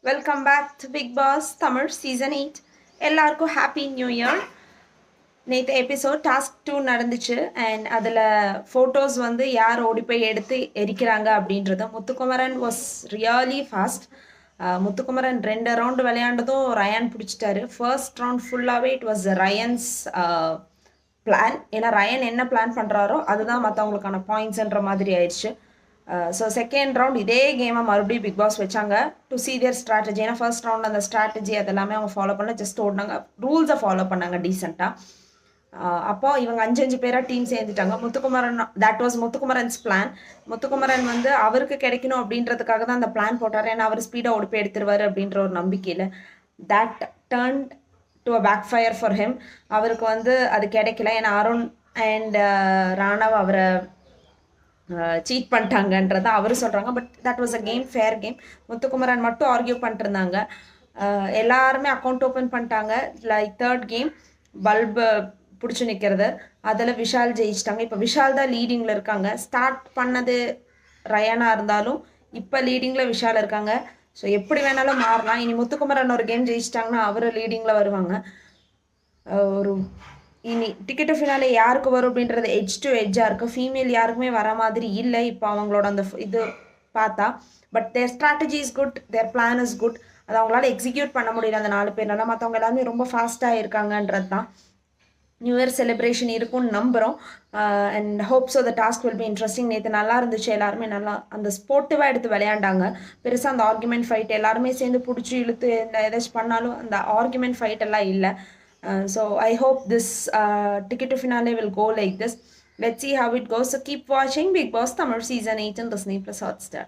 Welcome back to Bigg Boss Tamil season 8. எல்லாருக்கும் happy new year. நேற்று episode task 2 நடந்துச்சு and அதில் ஃபோட்டோஸ் வந்து யார் ஓடி போய் எடுத்து எரிக்கிறாங்க அப்படின்றது. Muthukumaran was really fast. Muthukumaran 2 round விளையாண்டதும் ரயான் பிடிச்சிட்டாரு. ஃபர்ஸ்ட் ரவுண்ட் ஃபுல்லாகவே இட் வாஸ் ரயன்ஸ் பிளான். ஏன்னா ரயன் என்ன பிளான் பண்ணுறாரோ அதுதான் மற்றவங்களுக்கான பாயிண்ட்ஸ்ன்ற மாதிரி ஆயிடுச்சு. ஸோ செகண்ட் ரவுண்ட் இதே கேமை மறுபடியும் பிக் பாஸ் வச்சாங்க டு சி தியர் ஸ்ட்ராட்டஜி. ஏன்னா ஃபர்ஸ்ட் ரவுண்ட் அந்த ஸ்ட்ராட்டஜி அதெல்லாமே அவங்க ஃபாலோ பண்ணல, ஜஸ்ட் ஓடினாங்க, ரூல்ஸை ஃபாலோ பண்ணாங்க டீசெண்டாக. அப்போ இவங்க 5 பேராக டீம் சேர்ந்துட்டாங்க. Muthukumaran, that was Muthukumaran's plan. Muthukumaran வந்து அவருக்கு கிடைக்கணும் அப்படின்றதுக்காக தான் அந்த பிளான் போட்டார். ஏன்னா அவர் ஸ்பீடாக ஓடி போய் எடுத்துருவார் அப்படின்ற ஒரு நம்பிக்கையில். That turn to a backfire for him. அவருக்கு வந்து அது கிடைக்கல. ஏன்னா அருண் அண்ட் ராணவ் அவரை சீட் பண்ணிட்டாங்கன்றத அவர் சொல்கிறாங்க. But that was a game, fair game. Muthukumaran மட்டும் ஆர்கியூ பண்ணிட்டு இருந்தாங்க. எல்லாருமே அக்கௌண்ட் ஓப்பன் பண்ணிட்டாங்க. லைக் தேர்ட் கேம் பல்பு பிடிச்சி நிற்கிறது, அதில் விஷால் ஜெயிச்சிட்டாங்க. இப்போ விஷால் தான் லீடிங்கில் இருக்காங்க. ஸ்டார்ட் பண்ணது ரயானாக இருந்தாலும் இப்போ லீடிங்கில் விஷால் இருக்காங்க. ஸோ எப்படி வேணாலும் மாறலாம். இனி முத்துக்குமரன் ஒரு கேம் ஜெயிச்சிட்டாங்கன்னா அவர் லீடிங்கில் வருவாங்க. ஒரு இனி டிக்கெட்டு ஃபினாலே யாருக்கு வரும் அப்படின்றது எட்ஜ் டு எட்ஜாக இருக்குது. ஃபீமேல் யாருக்குமே வர மாதிரி இல்லை இப்போ அவங்களோட அந்த இது பார்த்தா. But their strategy is good, their plan is good. அதை அவங்களால எக்ஸிக்யூட் பண்ண முடியல அந்த 4 பேர்னால. மற்றவங்க எல்லாருமே ரொம்ப ஃபாஸ்ட்டாக இருக்காங்கன்றது தான். நியூ இயர் செலிப்ரேஷன் இருக்கும்னு நம்புகிறோம். And hope so the task will be interesting. நேற்று நல்லா இருந்துச்சு. எல்லாருமே நல்லா அந்த ஸ்போர்ட்டிவாக எடுத்து விளையாண்டாங்க. பெருசாக அந்த ஆர்குமெண்ட் ஃபைட் எல்லாருமே சேர்ந்து பிடிச்சி இழுத்து ஏதாச்சும் பண்ணாலும் அந்த ஆர்குமெண்ட் ஃபைட் எல்லாம் இல்லை. So I hope this ticket to finale will go like this. Let's see how it goes. So keep watching Big Boss Tamil Season 8 on Disney Plus Hotstar.